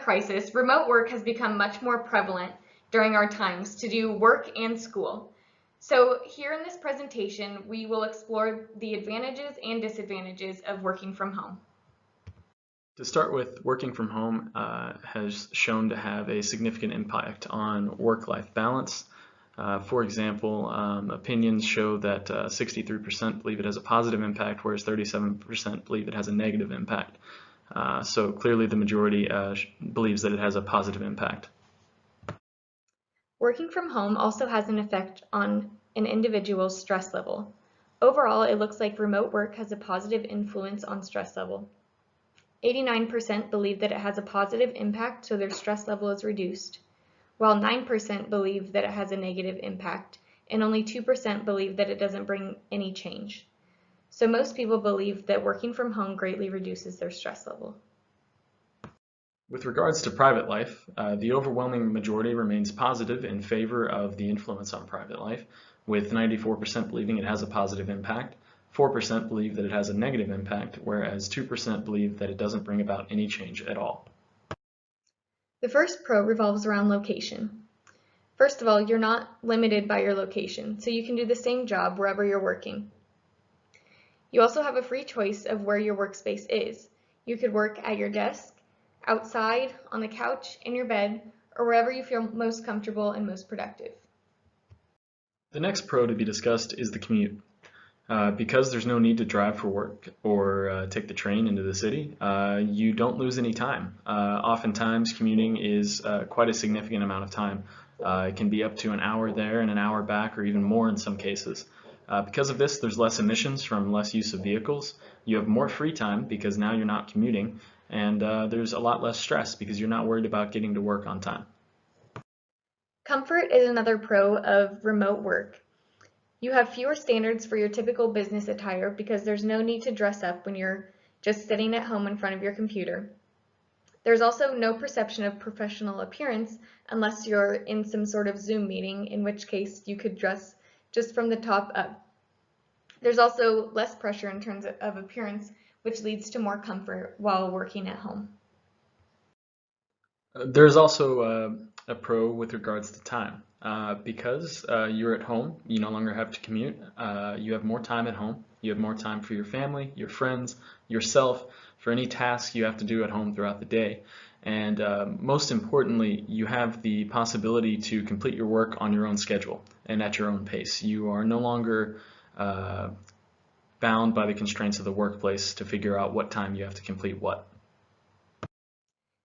crisis, remote work has become much more prevalent during our times to do work and school. So here in this presentation, we will explore the advantages and disadvantages of working from home. To start with, working from home has shown to have a significant impact on work-life balance. For example, opinions show that 63% believe it has a positive impact, whereas 37% believe it has a negative impact. So clearly the majority believes that it has a positive impact. Working from home also has an effect on an individual's stress level. Overall, it looks like remote work has a positive influence on stress level. 89% believe that it has a positive impact, so their stress level is reduced, while 9% believe that it has a negative impact, and only 2% believe that it doesn't bring any change. So most people believe that working from home greatly reduces their stress level. With regards to private life, the overwhelming majority remains positive in favor of the influence on private life, with 94% believing it has a positive impact. 4% believe that it has a negative impact, whereas 2% believe that it doesn't bring about any change at all. The first pro revolves around location. First of all, you're not limited by your location, so you can do the same job wherever you're working. You also have a free choice of where your workspace is. You could work at your desk, outside, on the couch, in your bed, or wherever you feel most comfortable and most productive. The next pro to be discussed is the commute. Because there's no need to drive for work or take the train into the city, you don't lose any time. Oftentimes commuting is quite a significant amount of time. It can be up to an hour there and an hour back, or even more in some cases. Because of this, there's less emissions from less use of vehicles. You have more free time because now you're not commuting, and there's a lot less stress because you're not worried about getting to work on time. Comfort is another pro of remote work. You have fewer standards for your typical business attire because there's no need to dress up when you're just sitting at home in front of your computer. There's also no perception of professional appearance unless you're in some sort of Zoom meeting, in which case you could dress just from the top up. There's also less pressure in terms of appearance, which leads to more comfort while working at home. There's also a pro with regards to time. Because you're at home, you no longer have to commute, you have more time at home, you have more time for your family, your friends, yourself, for any tasks you have to do at home throughout the day. And most importantly, you have the possibility to complete your work on your own schedule and at your own pace. You are no longer bound by the constraints of the workplace to figure out what time you have to complete what.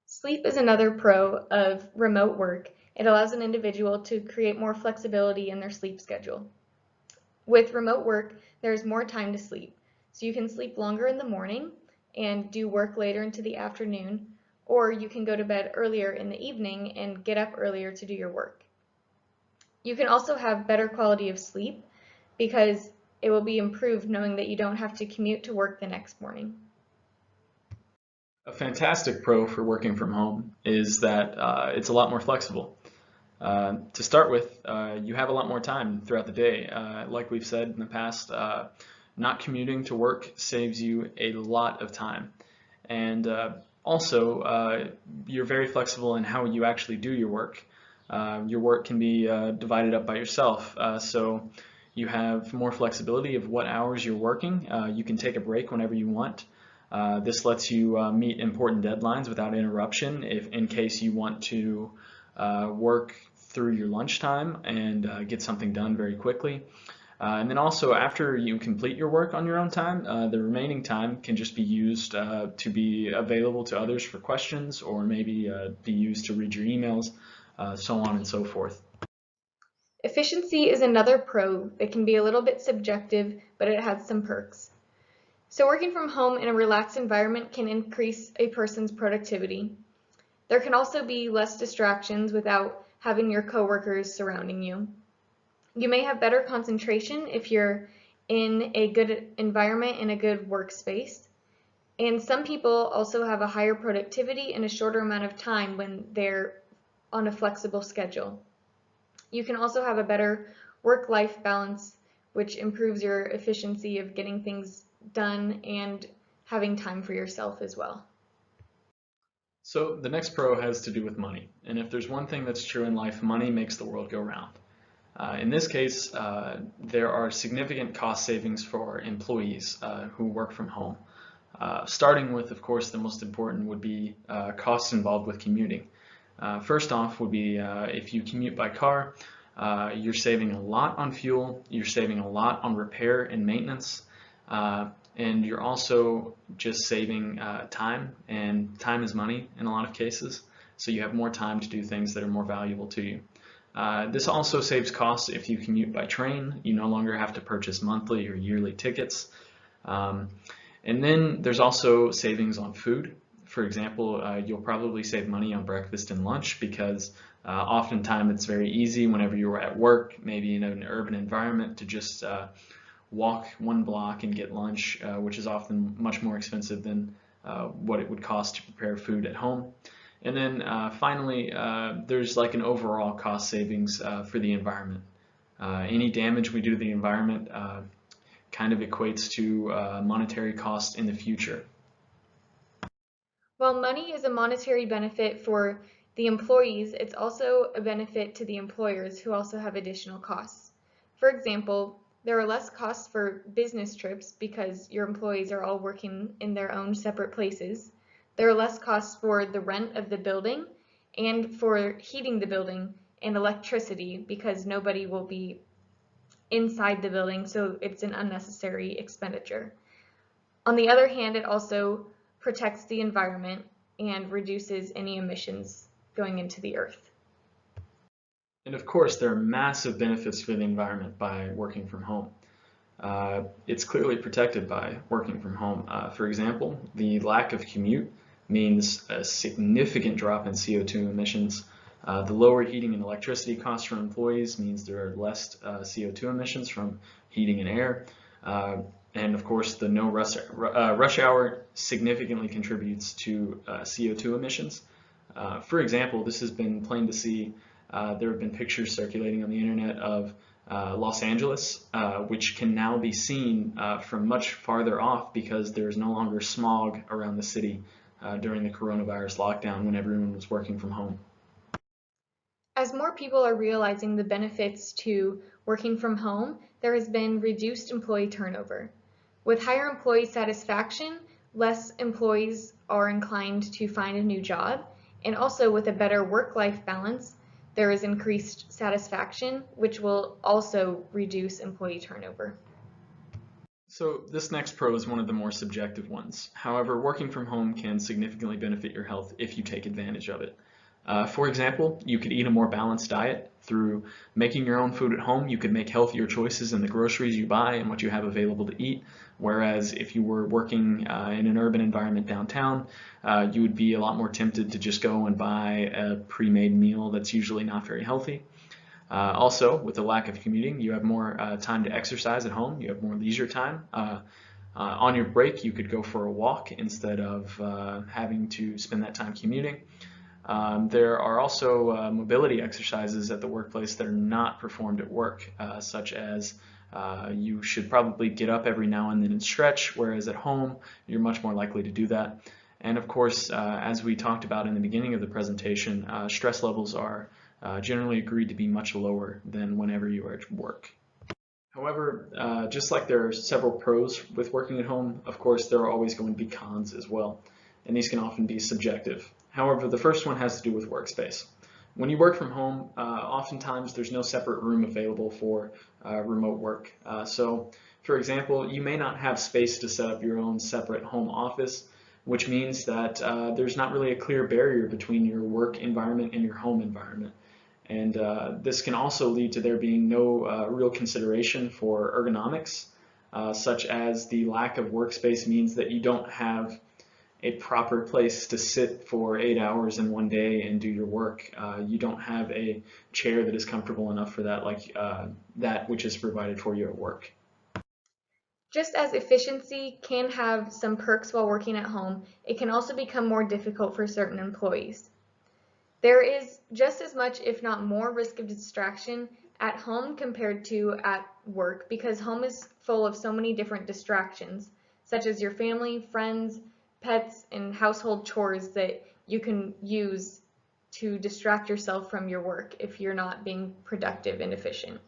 Sleep is another pro of remote work. It allows an individual to create more flexibility in their sleep schedule. With remote work, there's more time to sleep. So you can sleep longer in the morning and do work later into the afternoon, or you can go to bed earlier in the evening and get up earlier to do your work. You can also have better quality of sleep because it will be improved knowing that you don't have to commute to work the next morning. A fantastic pro for working from home is that it's a lot more flexible. To start with, you have a lot more time throughout the day. Like we've said in the past, not commuting to work saves you a lot of time. And also, you're very flexible in how you actually do your work. Your work can be divided up by yourself, so you have more flexibility of what hours you're working. You can take a break whenever you want. This lets you meet important deadlines without interruption in case you want to work through your lunchtime and get something done very quickly. And then also after you complete your work on your own time, the remaining time can just be used to be available to others for questions, or maybe be used to read your emails, so on and so forth. Efficiency is another pro that can be a little bit subjective, but it has some perks. So working from home in a relaxed environment can increase a person's productivity. There can also be less distractions without having your coworkers surrounding you. You may have better concentration if you're in a good environment, in a good workspace. And some people also have a higher productivity in a shorter amount of time when they're on a flexible schedule. You can also have a better work-life balance, which improves your efficiency of getting things done and having time for yourself as well. So the next pro has to do with money. And if there's one thing that's true in life, money makes the world go round. In this case, there are significant cost savings for employees who work from home. Starting with, of course, the most important would be costs involved with commuting. First off would be if you commute by car, you're saving a lot on fuel, you're saving a lot on repair and maintenance, and you're also just saving time, and time is money in a lot of cases, so you have more time to do things that are more valuable to you. This also saves costs if you commute by train. You no longer have to purchase monthly or yearly tickets. Um, and then there's also savings on food. For example, you'll probably save money on breakfast and lunch because oftentimes it's very easy whenever you're at work, maybe in an urban environment, to just walk one block and get lunch, which is often much more expensive than what it would cost to prepare food at home. And then finally, there's like an overall cost savings for the environment. Any damage we do to the environment kind of equates to monetary cost in the future. While money is a monetary benefit for the employees, it's also a benefit to the employers who also have additional costs. For example, there are less costs for business trips because your employees are all working in their own separate places. There are less costs for the rent of the building and for heating the building and electricity because nobody will be inside the building, so it's an unnecessary expenditure. On the other hand, it also protects the environment and reduces any emissions going into the earth. And of course, there are massive benefits for the environment by working from home. It's clearly protected by working from home. For example, the lack of commute means a significant drop in CO2 emissions. The lower heating and electricity costs for employees means there are less CO2 emissions from heating and air. And of course, the no rush hour significantly contributes to CO2 emissions. For example, this has been plain to see. There have been pictures circulating on the internet of Los Angeles, which can now be seen from much farther off because there's no longer smog around the city during the coronavirus lockdown when everyone was working from home. As more people are realizing the benefits to working from home, there has been reduced employee turnover. With higher employee satisfaction, less employees are inclined to find a new job, and also with a better work-life balance, there is increased satisfaction, which will also reduce employee turnover. So this next pro is one of the more subjective ones. However, working from home can significantly benefit your health if you take advantage of it. For example, you could eat a more balanced diet through making your own food at home. You could make healthier choices in the groceries you buy and what you have available to eat. Whereas if you were working in an urban environment downtown, you would be a lot more tempted to just go and buy a pre-made meal that's usually not very healthy. Also, with the lack of commuting, you have more time to exercise at home. You have more leisure time. On your break, you could go for a walk instead of having to spend that time commuting. There are also mobility exercises at the workplace that are not performed at work, such as you should probably get up every now and then and stretch, whereas at home you're much more likely to do that. And of course, as we talked about in the beginning of the presentation, stress levels are generally agreed to be much lower than whenever you are at work. However, just like there are several pros with working at home, of course there are always going to be cons as well, and these can often be subjective. However, the first one has to do with workspace. When you work from home, oftentimes there's no separate room available for remote work. So, for example, you may not have space to set up your own separate home office, which means that there's not really a clear barrier between your work environment and your home environment. And this can also lead to there being no real consideration for ergonomics, such as the lack of workspace means that you don't have a proper place to sit for 8 hours in one day and do your work. You don't have a chair that is comfortable enough for that, like that which is provided for you at work. Just as efficiency can have some perks while working at home, it can also become more difficult for certain employees. There is just as much, if not more, risk of distraction at home compared to at work because home is full of so many different distractions, such as your family, friends, pets, and household chores that you can use to distract yourself from your work if you're not being productive and efficient.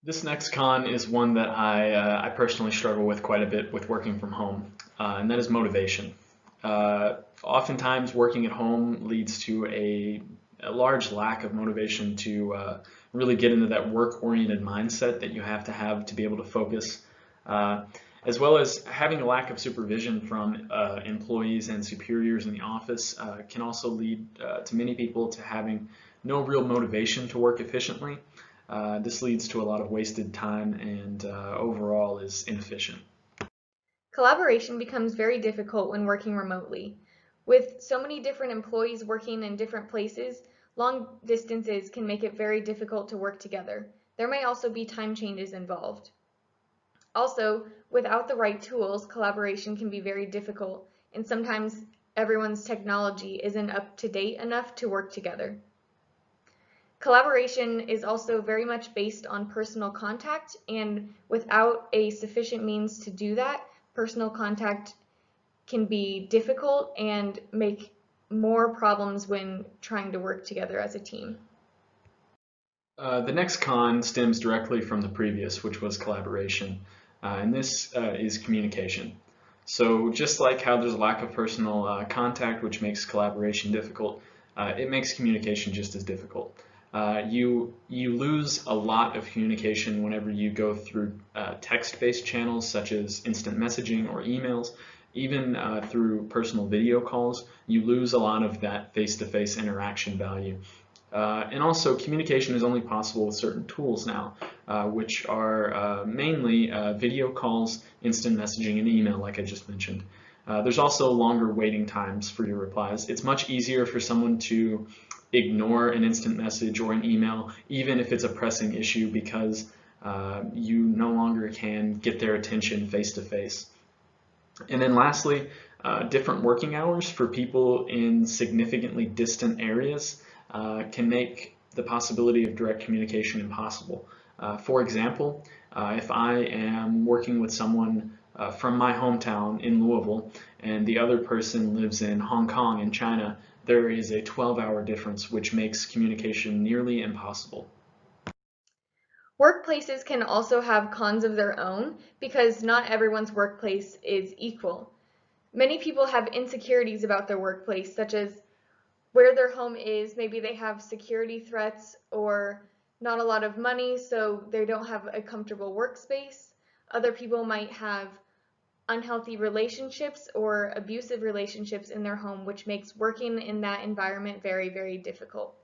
This next con is one that I personally struggle with quite a bit with working from home, and that is motivation. Oftentimes, working at home leads to a large lack of motivation to really get into that work-oriented mindset that you have to be able to focus, as well as having a lack of supervision from employees and superiors in the office can also lead to many people to having no real motivation to work efficiently. This leads to a lot of wasted time and overall is inefficient. Collaboration becomes very difficult when working remotely. With so many different employees working in different places, long distances can make it very difficult to work together. There may also be time changes involved. Also, without the right tools, collaboration can be very difficult, and sometimes everyone's technology isn't up to date enough to work together. Collaboration is also very much based on personal contact, and without a sufficient means to do that, personal contact can be difficult and make more problems when trying to work together as a team. The next con stems directly from the previous, which was collaboration, and this is communication. So just like how there's a lack of personal contact, which makes collaboration difficult, it makes communication just as difficult. You lose a lot of communication whenever you go through text-based channels such as instant messaging or emails. Even through personal video calls, you lose a lot of that face-to-face interaction value. And also, communication is only possible with certain tools now, which are mainly video calls, instant messaging, and email, like I just mentioned. There's also longer waiting times for your replies. It's much easier for someone to ignore an instant message or an email, even if it's a pressing issue, because you no longer can get their attention face to face. And then lastly, different working hours for people in significantly distant areas can make the possibility of direct communication impossible. For example, if I am working with someone from my hometown in Louisville and the other person lives in Hong Kong in China, there is a 12-hour difference, which makes communication nearly impossible. Workplaces can also have cons of their own because not everyone's workplace is equal. Many people have insecurities about their workplace, such as where their home is. Maybe they have security threats or not a lot of money, so they don't have a comfortable workspace. Other people might have unhealthy relationships or abusive relationships in their home, which makes working in that environment very, very difficult.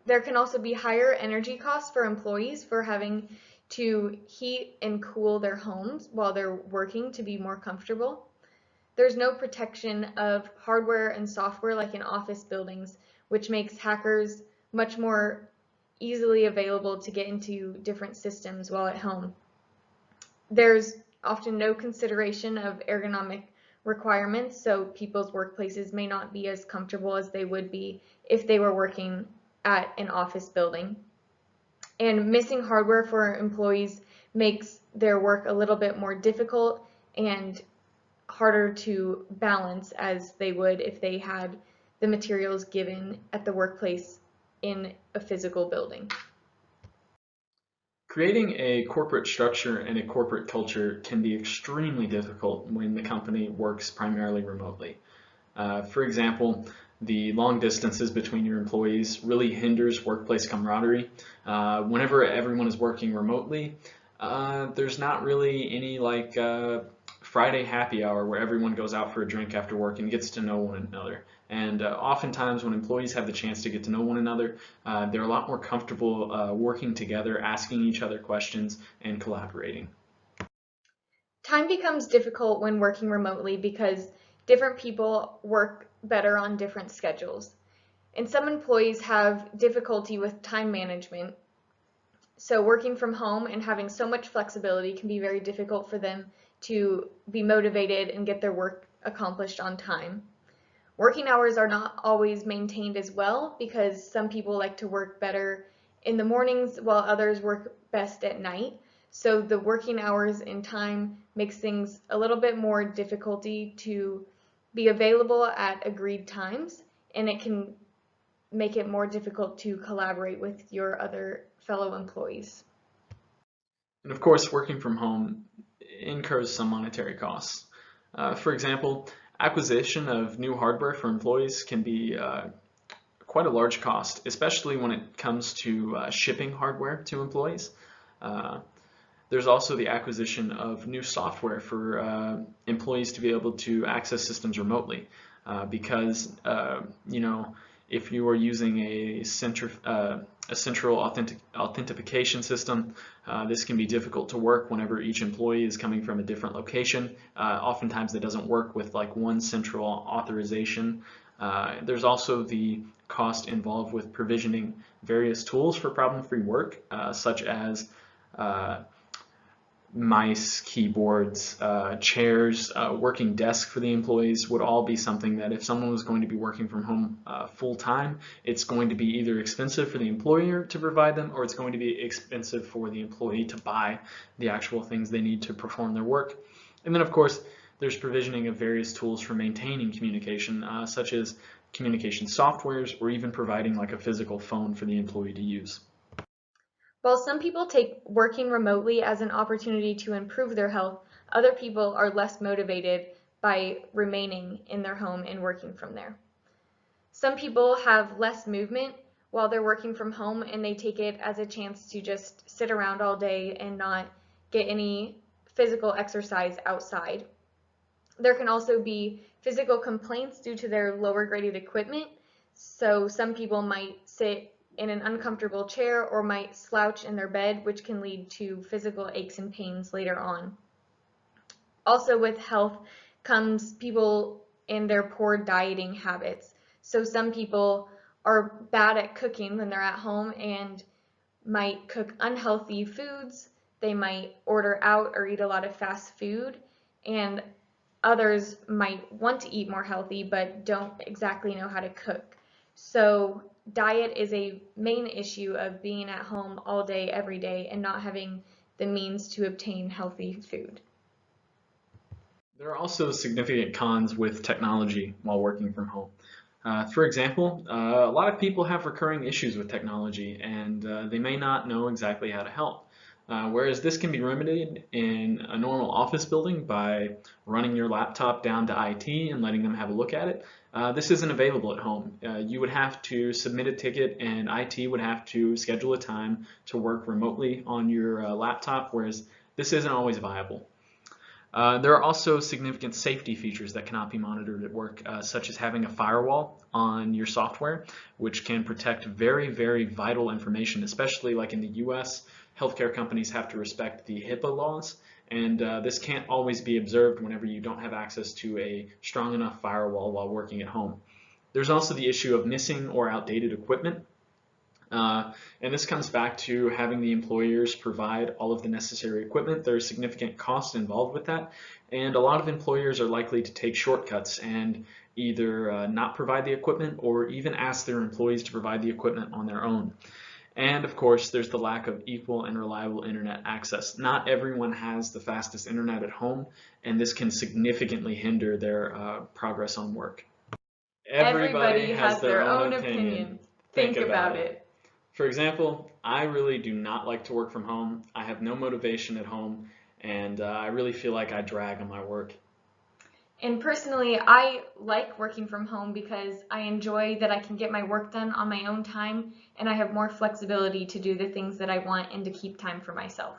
There can also be higher energy costs for employees for having to heat and cool their homes while they're working to be more comfortable. There's no protection of hardware and software like in office buildings, which makes hackers much more easily available to get into different systems while at home. There's often no consideration of ergonomic requirements, so people's workplaces may not be as comfortable as they would be if they were working at an office building. And missing hardware for employees makes their work a little bit more difficult and harder to balance as they would if they had the materials given at the workplace in a physical building. Creating a corporate structure and a corporate culture can be extremely difficult when the company works primarily remotely. For example, the long distances between your employees really hinders workplace camaraderie. Whenever everyone is working remotely, there's not really any Friday happy hour where everyone goes out for a drink after work and gets to know one another. And oftentimes when employees have the chance to get to know one another, they're a lot more comfortable working together, asking each other questions, and collaborating. Time becomes difficult when working remotely because different people work better on different schedules. And some employees have difficulty with time management. So working from home and having so much flexibility can be very difficult for them to be motivated and get their work accomplished on time. Working hours are not always maintained as well because some people like to work better in the mornings while others work best at night. So the working hours and time makes things a little bit more difficulty to be available at agreed times, and it can make it more difficult to collaborate with your other fellow employees. And of course, working from home incurs some monetary costs. For example, acquisition of new hardware for employees can be quite a large cost, especially when it comes to shipping hardware to employees. Uh, there's also the acquisition of new software for employees to be able to access systems remotely, because if you are using a central authentication system, this can be difficult to work whenever each employee is coming from a different location. Oftentimes, that doesn't work with like one central authorization. There's also the cost involved with provisioning various tools for problem-free work, such as mice, keyboards, chairs, working desk for the employees would all be something that if someone was going to be working from home full time, it's going to be either expensive for the employer to provide them, or it's going to be expensive for the employee to buy the actual things they need to perform their work. And then of course, there's provisioning of various tools for maintaining communication, such as communication softwares, or even providing like a physical phone for the employee to use. While some people take working remotely as an opportunity to improve their health, other people are less motivated by remaining in their home and working from there. Some people have less movement while they're working from home, and they take it as a chance to just sit around all day and not get any physical exercise outside. There can also be physical complaints due to their lower graded equipment. So some people might sit in an uncomfortable chair or might slouch in their bed, which can lead to physical aches and pains later on. Also with health comes people in their poor dieting habits. So some people are bad at cooking when they're at home and might cook unhealthy foods. They might order out or eat a lot of fast food, and others might want to eat more healthy but don't exactly know how to cook. So diet is a main issue of being at home all day, every day, and not having the means to obtain healthy food. There are also significant cons with technology while working from home. For example, a lot of people have recurring issues with technology, and they may not know exactly how to help. Whereas this can be remedied in a normal office building by running your laptop down to IT and letting them have a look at it. This isn't available at home. You would have to submit a ticket, and IT would have to schedule a time to work remotely on your laptop, whereas this isn't always viable. There are also significant safety features that cannot be monitored at work, such as having a firewall on your software, which can protect very, very vital information, especially like in the US. Healthcare companies have to respect the HIPAA laws, and this can't always be observed whenever you don't have access to a strong enough firewall while working at home. There's also the issue of missing or outdated equipment. And this comes back to having the employers provide all of the necessary equipment. There's significant cost involved with that, and a lot of employers are likely to take shortcuts and either not provide the equipment or even ask their employees to provide the equipment on their own. And of course, there's the lack of equal and reliable internet access. Not everyone has the fastest internet at home, and this can significantly hinder their progress on work. Everybody has their own opinion. Think about it. For example, I really do not like to work from home. I have no motivation at home, and I really feel like I drag on my work. And personally, I like working from home because I enjoy that I can get my work done on my own time, and I have more flexibility to do the things that I want and to keep time for myself.